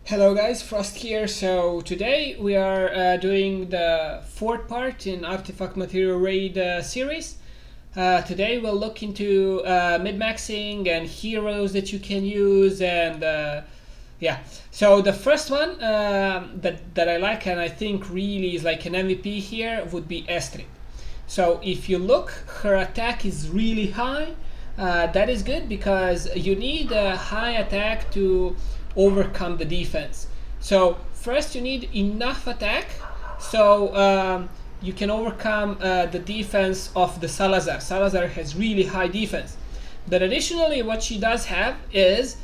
Hello guys, Frost here. So today we are doing the fourth part in Artifact Material Raid series. Today we'll look into mid-maxing and heroes that you can use and yeah. So the first one that I like and I think really is like an MVP here would be Estrid. So if you look, her attack is really high. That is good because you need a high attack to overcome the defense. So first you need enough attack so you can overcome the defense of the Salazar. Salazar has really high defense. But additionally what she does have is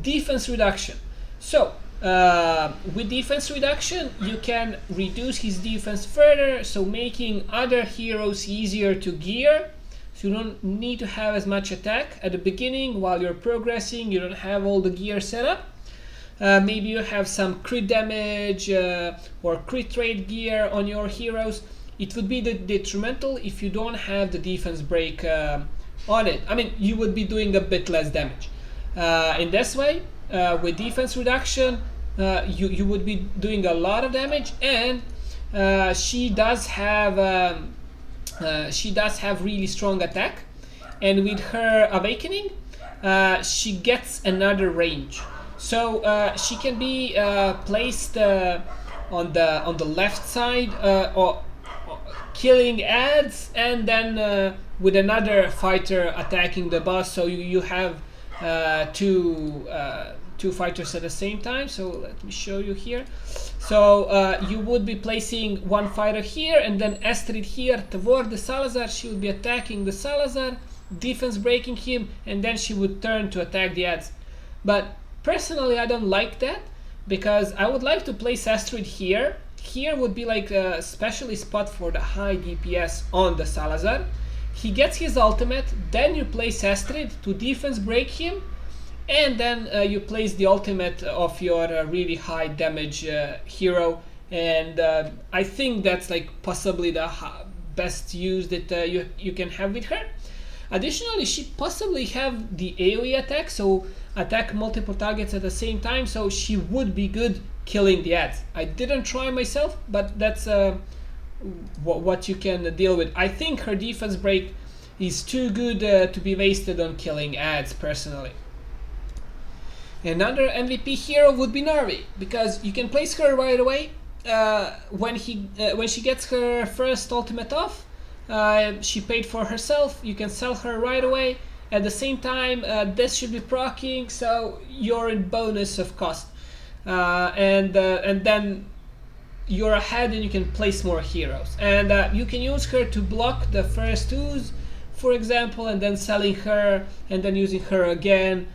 defense reduction. So with defense reduction you can reduce his defense further, so making other heroes easier to gear. So you don't need to have as much attack at the beginning. While you're progressing, you don't have all the gear set up. Maybe you have some crit damage or crit rate gear on your heroes. It would be detrimental if you don't have the defense break on it. I mean, you would be doing a bit less damage. In this way, with defense reduction, you would be doing a lot of damage, and she does have really strong attack, and with her awakening, she gets another range. So she can be placed on the left side or killing ads, and then with another fighter attacking the boss. So you have two fighters at the same time. So let me show you here. So you would be placing one fighter here and then Estrid here toward the Salazar. She would be attacking the Salazar, defense breaking him, and then she would turn to attack the ads. But personally I don't like that, because I would like to place Estrid here. Here would be like a specially spot for the high DPS on the Salazar. He gets his ultimate, then you place Estrid to defense break him, and then you place the ultimate of your really high damage hero, and I think that's like possibly the best use that you can have with her. Additionally, she possibly have the AoE attack, so attack multiple targets at the same time, so she would be good killing the ads. I didn't try myself, but that's what you can deal with. I think her defense break is too good to be wasted on killing ads personally. Another MVP hero would be Narvi, because you can place her right away when she gets her first ultimate off. She paid for herself. You can sell her right away. At the same time, this should be proccing, so you're in bonus of cost, and then you're ahead and you can place more heroes. And you can use her to block the first ooze, for example, and then selling her and then using her again.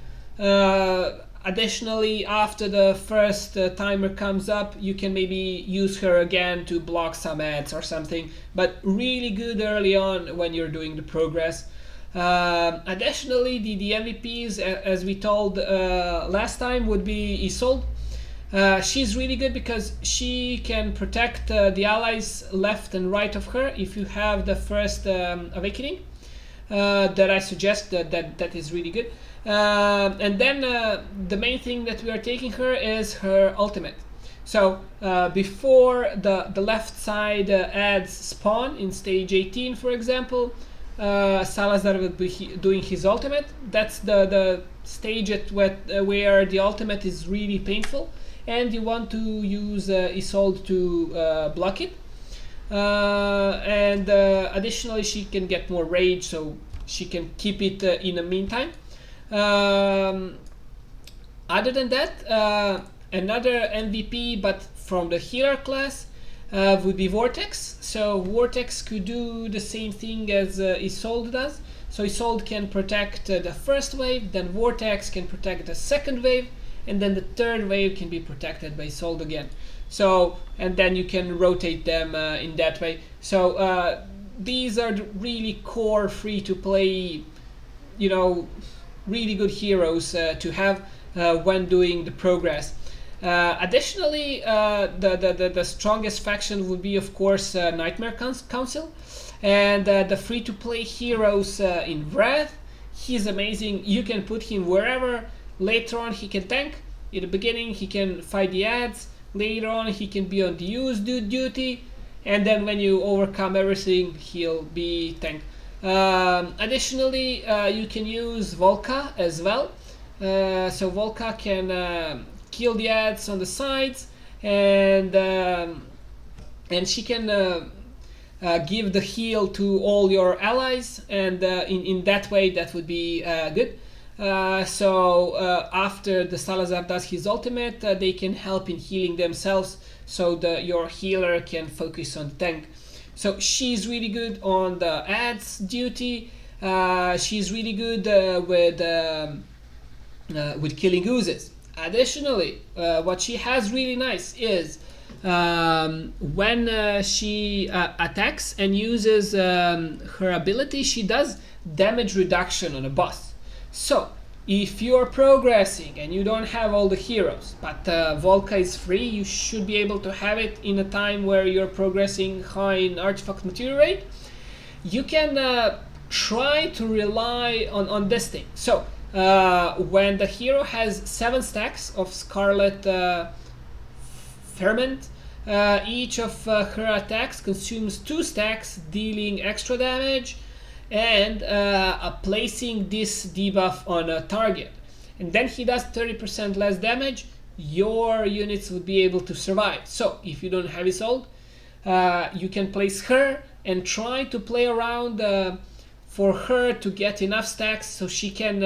Additionally, after the first timer comes up, you can maybe use her again to block some ads or something, but really good early on when you're doing the progress. Additionally, the MVPs, as we told last time, would be Isolde. She's really good because she can protect the allies left and right of her if you have the first awakening. That I suggest that is really good. And then the main thing that we are taking her is her ultimate. So before the left side ads spawn in stage 18, for example, Salazar will be doing his ultimate. That's the stage at where the ultimate is really painful, and you want to use Isolde to block it. And additionally, she can get more rage, so she can keep it in the meantime. Other than that, another MVP, but from the healer class, would be Vortex. So Vortex could do the same thing as Isolde does. So Isolde can protect the first wave, then Vortex can protect the second wave, and then the third wave can be protected by Isolde again. So, and then you can rotate them in that way. So these are the really core free-to-play, really good heroes to have when doing the progress. Additionally, the strongest faction would be, of course, Nightmare Council, and the free-to-play heroes in Wrath. He's amazing. You can put him wherever. Later on, he can tank. In the beginning he can fight the ads, later on he can be on the use duty, and then when you overcome everything he'll be tank. Additionally, you can use Volca as well. So Volca can kill the ads on the sides, and she can give the heal to all your allies, and in that way that would be good. So after the Salazar does his ultimate, they can help in healing themselves, so your healer can focus on tank. So she's really good on the ads duty. She's really good with killing oozes. Additionally, what she has really nice is when she attacks and uses her ability, she does damage reduction on a boss. So if you're progressing and you don't have all the heroes, but Volca is free, you should be able to have it in a time where you're progressing high in artifact material rate. You can try to rely on this thing. So when the hero has 7 stacks of Scarlet Ferment, each of her attacks consumes 2 stacks, dealing extra damage and placing this debuff on a target. And then he does 30% less damage. Your units would be able to survive. So if you don't have Isolde, you can place her and try to play around for her to get enough stacks so she can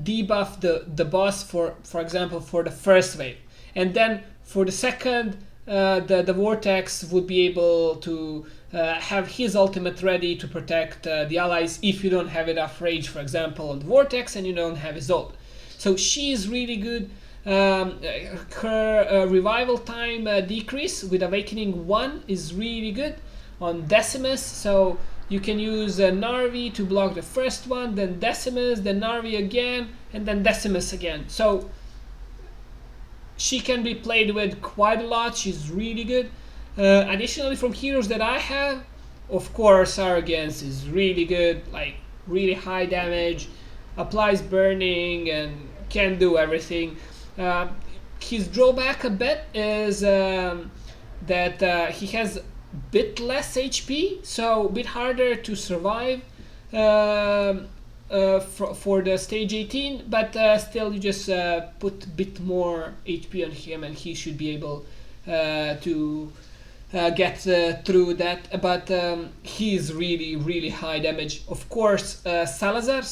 debuff the boss, for example, for the first wave. And then for the second, the Vortex would be able to have his ultimate ready to protect the allies if you don't have enough rage, for example, on the Vortex, and you don't have Isolde. So she is really good. Her revival time decrease with Awakening 1 is really good on Decimus. So you can use Narvi to block the first one, then Decimus, then Narvi again, and then Decimus again. So she can be played with quite a lot. She's really good. Additionally, from heroes that I have, of course, Arrogance is really good, like really high damage, applies burning, and can do everything. His drawback a bit is that he has a bit less HP, so a bit harder to survive for the stage 18, but still you just put a bit more HP on him and he should be able to get through that. But he is really high damage. Of course, Salazar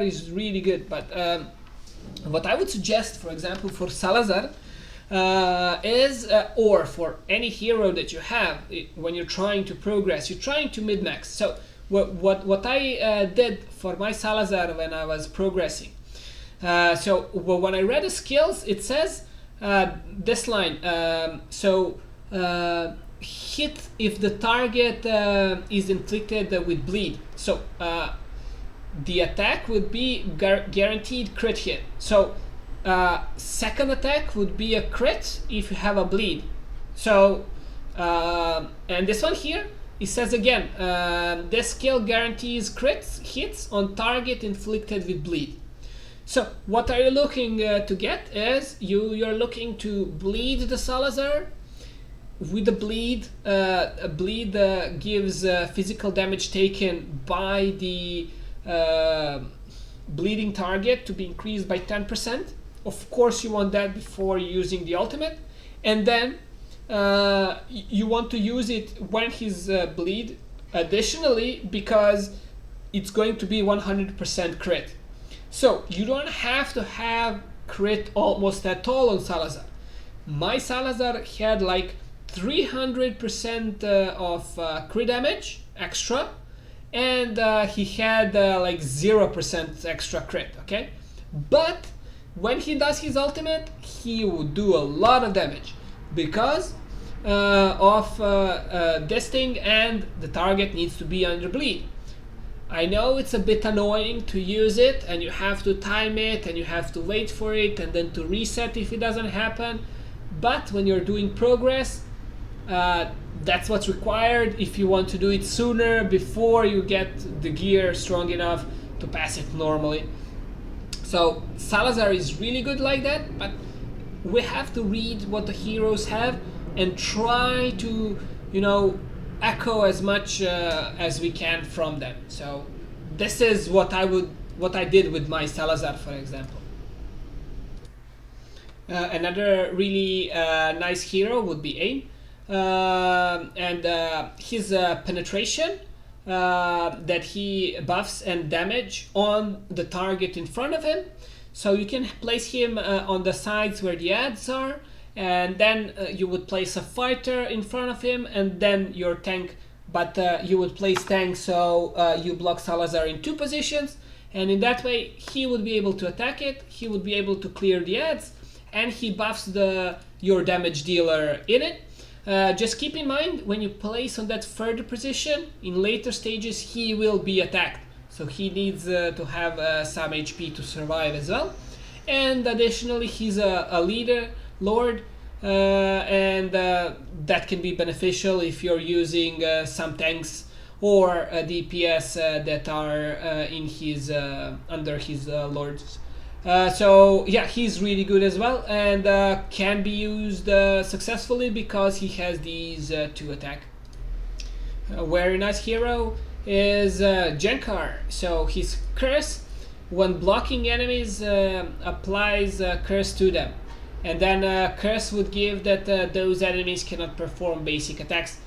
is really good, but what I would suggest, for example, for Salazar is, or for any hero that you have, when you're trying to progress, you're trying to mid-max. So what I did for my Salazar when I was progressing, so when I read the skills, it says this line, hit if the target is inflicted with bleed. So the attack would be guaranteed crit hit. So second attack would be a crit if you have a bleed. So and this one here, it says again, this skill guarantees crits hits on target inflicted with bleed. So what are you looking to get is you're looking to bleed the Salazar. With the bleed, bleed gives physical damage taken by the bleeding target to be increased by 10%. Of course you want that before using the ultimate, and then you want to use it when he's bleed additionally, because it's going to be 100% crit. So you don't have to have crit almost at all on Salazar. My Salazar had like 300% of crit damage extra, and he had like 0% extra crit, okay? But when he does his ultimate, he would do a lot of damage because of this thing, and the target needs to be under bleed. I know it's a bit annoying to use it, and you have to time it, and you have to wait for it, and then to reset if it doesn't happen. But when you're doing progress, that's what's required if you want to do it sooner, before you get the gear strong enough to pass it normally. So Salazar is really good like that, but we have to read what the heroes have and try to, you know, echo as much as we can from them. So this is what I did with my Salazar, for example. Another really nice hero would be Aim, and his penetration that he buffs and damage on the target in front of him. So you can place him on the sides where the ads are, and then you would place a fighter in front of him, and then your tank. But you would place tank, so you block Salazar in 2 positions, and in that way he would be able to attack it. He would be able to clear the ads, and he buffs your damage dealer in it. Just keep in mind, when you place on that further position, in later stages he will be attacked. So he needs to have some HP to survive as well. And additionally, he's a leader, lord, and that can be beneficial if you're using some tanks or DPS that are in his under his lords. So yeah, he's really good as well, and can be used successfully because he has these 2 attack. A very nice hero is Jenkar. So his curse, when blocking enemies, applies curse to them, and then curse would give that those enemies cannot perform basic attacks.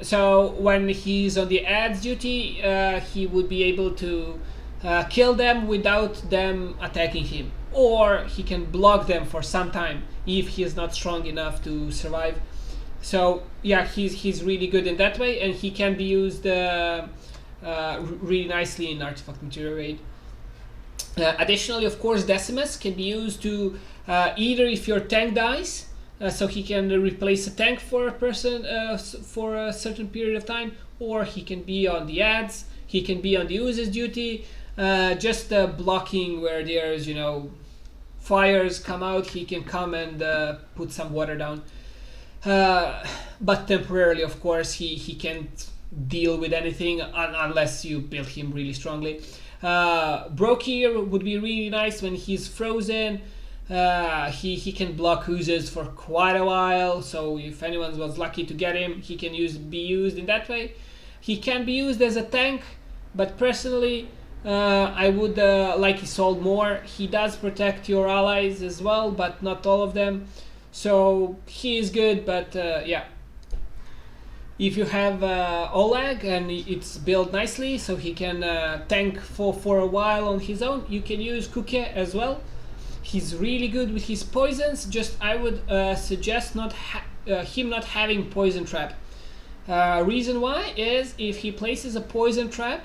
So when he's on the ads duty, he would be able to kill them without them attacking him, or he can block them for some time if he is not strong enough to survive. So yeah, he's really good in that way, and he can be used really nicely in Artifact Material Raid. Additionally, of course, Decimus can be used to either if your tank dies, so he can replace a tank for a person for a certain period of time, or he can be on the ads, he can be on the user's duty, just blocking where there's, you know, fires come out. He can come and put some water down, but temporarily, of course. He can't deal with anything unless you build him really strongly. Brokir would be really nice when he's frozen. He can block oozes for quite a while, so if anyone was lucky to get him, he can be used in that way. He can be used as a tank, but personally I would like Isolde more. He does protect your allies as well, but not all of them, so he is good. But yeah, if you have Oleg and it's built nicely so he can tank for a while on his own, you can use Kuke as well. He's really good with his poisons. Just I would suggest him not having poison trap. Reason why is if he places a poison trap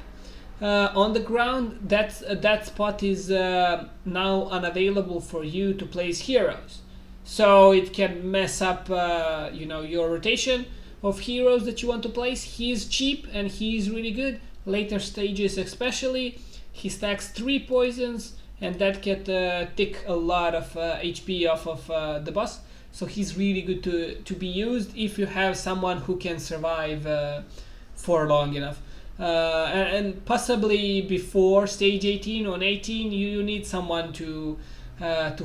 on the ground, that spot is now unavailable for you to place heroes. So it can mess up you know, your rotation of heroes that you want to place. He's cheap and he's really good. Later stages especially, he stacks 3 poisons, and that can tick a lot of HP off of the boss. So he's really good to be used if you have someone who can survive for long enough. And possibly before stage 18 or 18, you need someone to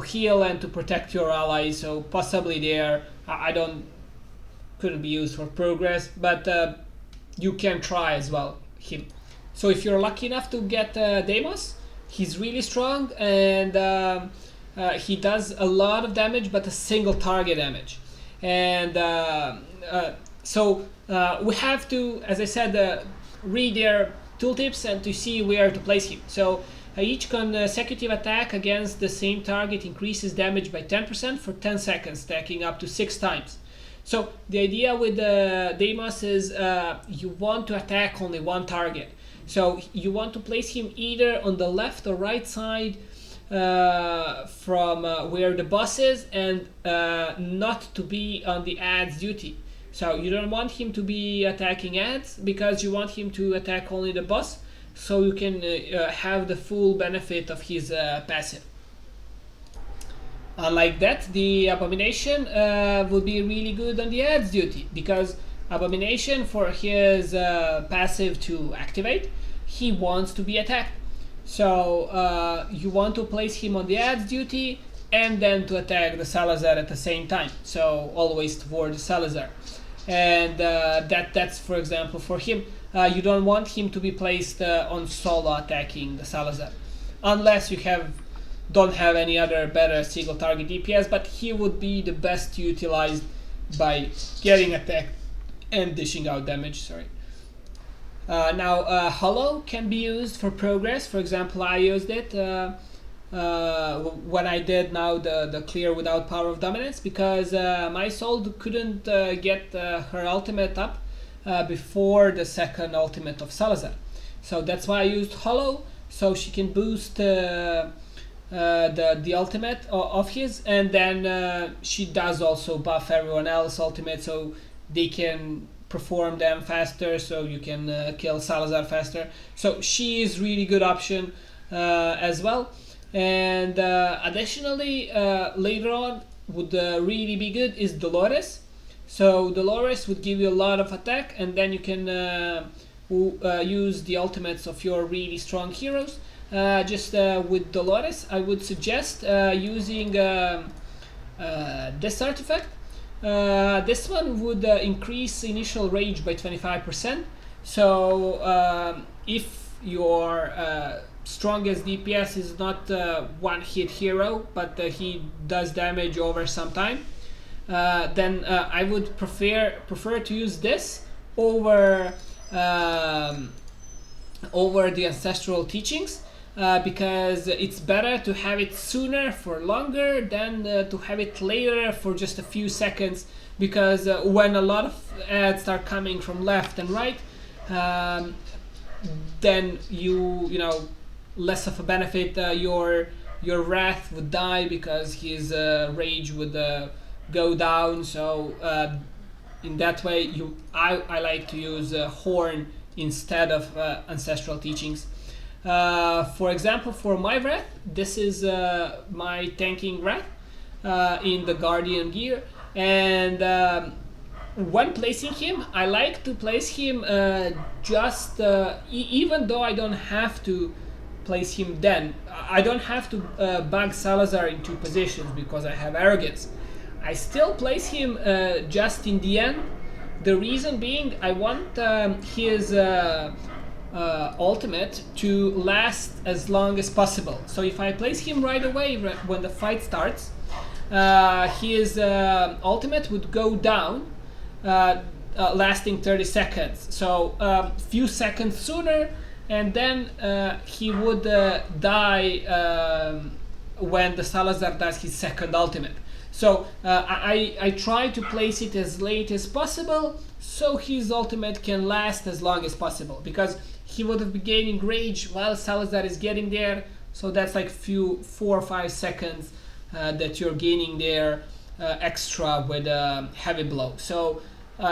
heal and to protect your allies. So possibly there, couldn't be used for progress, but you can try as well him. So if you're lucky enough to get Deimos, he's really strong, and he does a lot of damage, but a single target damage. And so we have to, as I said, read their tooltips and to see where to place him. So each consecutive attack against the same target increases damage by 10% for 10 seconds, stacking up to 6 times. So the idea with Deimos is you want to attack only one target. So you want to place him either on the left or right side from where the boss is, and not to be on the ads duty. So you don't want him to be attacking ads because you want him to attack only the boss, so you can have the full benefit of his passive. Unlike that, the Abomination would be really good on the ads duty, because Abomination, for his passive to activate, he wants to be attacked. So you want to place him on the ads duty and then to attack the Salazar at the same time. So always toward the Salazar. And that's, for example, for him. You don't want him to be placed on solo attacking the Salazar, unless you don't have any other better single target DPS, but he would be the best utilized by getting attacked and dishing out damage. Sorry. Now, Hollow can be used for progress. For example, I used it when I did now the clear without Power of Dominance, because my soul couldn't get her ultimate up before the second ultimate of Salazar. So that's why I used Hollow, so she can boost the ultimate of his, and then she does also buff everyone else ultimate, so they can perform them faster, so you can kill Salazar faster. So she is really good option as well. And additionally, later on would really be good is Dolores. So Dolores would give you a lot of attack, and then you can use the ultimates of your really strong heroes. With Dolores, I would suggest using this artifact. This one would increase initial rage by 25%. So if your strongest DPS is not one-hit hero, but he does damage over some time, then I would prefer to use this over the ancestral teachings, because it's better to have it sooner for longer than to have it later for just a few seconds, because when a lot of ads start coming from left and right, then you know less of a benefit. Your wrath would die because his rage would go down. So in that way, I like to use Horn instead of ancestral teachings. For example, for my wrath, this is my tanking wrath in the Guardian gear, and when placing him, I like to place him even though I don't have to place him then. I don't have to bug Salazar in two positions because I have arrogance. I still place him just in the end. The reason being, I want his ultimate to last as long as possible. So if I place him right away when the fight starts, his ultimate would go down, lasting 30 seconds. So few seconds sooner, and then he would die when the Salazar does his second ultimate. So I try to place it as late as possible, so his ultimate can last as long as possible, because he would have been gaining rage while Salazar is getting there. So that's like 4 or 5 seconds that you're gaining there extra with heavy blow. So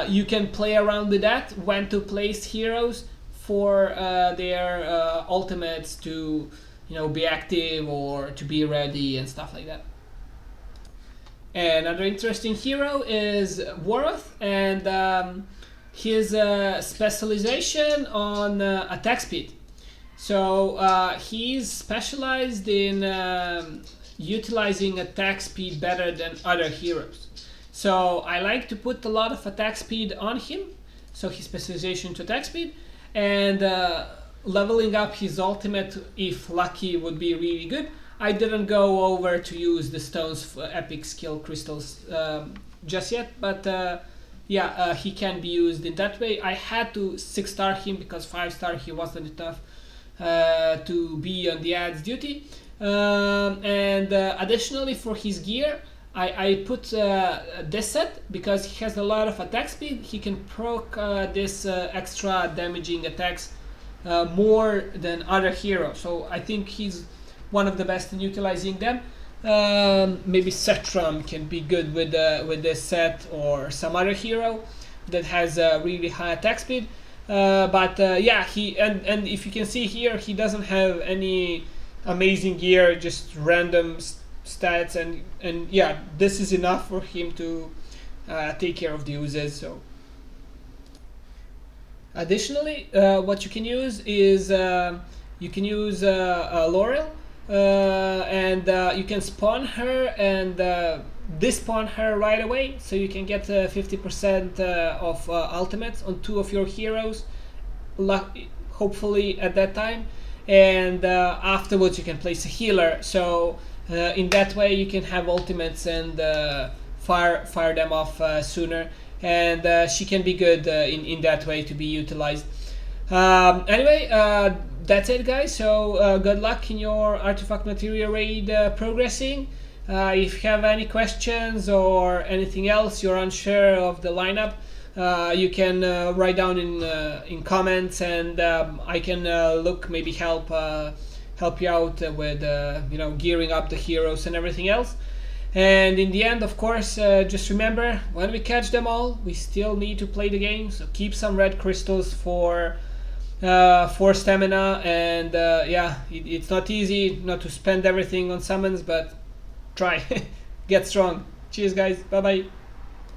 you can play around with that, when to place heroes for their ultimates to be active or to be ready and stuff like that. Another interesting hero is WOR, and his specialization on attack speed. So he's specialized in utilizing attack speed better than other heroes. So I like to put a lot of attack speed on him, so his specialization to attack speed, and leveling up his ultimate, if lucky, would be really good. I didn't go over to use the stones epic skill crystals just yet, but yeah, he can be used in that way. I had to 6-star him because 5-star he wasn't enough to be on the ads duty. And additionally, for his gear, I put this set because he has a lot of attack speed. He can proc this extra damaging attacks more than other heroes. So I think he's one of the best in utilizing them. Maybe Setram can be good with this set, or some other hero that has a really high attack speed. But yeah, and if you can see here, he doesn't have any amazing gear, just random stats, and yeah, this is enough for him to take care of the uses. So additionally, what you can use is you can use Laurel. and you can spawn her and despawn her right away, so you can get 50% of ultimates on 2 of your heroes, hopefully at that time. And afterwards you can place a healer, so in that way you can have ultimates and fire them off sooner, and she can be good in that way to be utilized. Anyway, that's it, guys. So good luck in your artifact material raid progressing. If you have any questions or anything else you're unsure of the lineup, you can write down in comments, and I can maybe help you out with gearing up the heroes and everything else. And in the end, of course, just remember, when we catch them all, we still need to play the game. So keep some red crystals for stamina, and yeah, it's not easy not to spend everything on summons, but try. Get strong. Cheers, guys. Bye bye.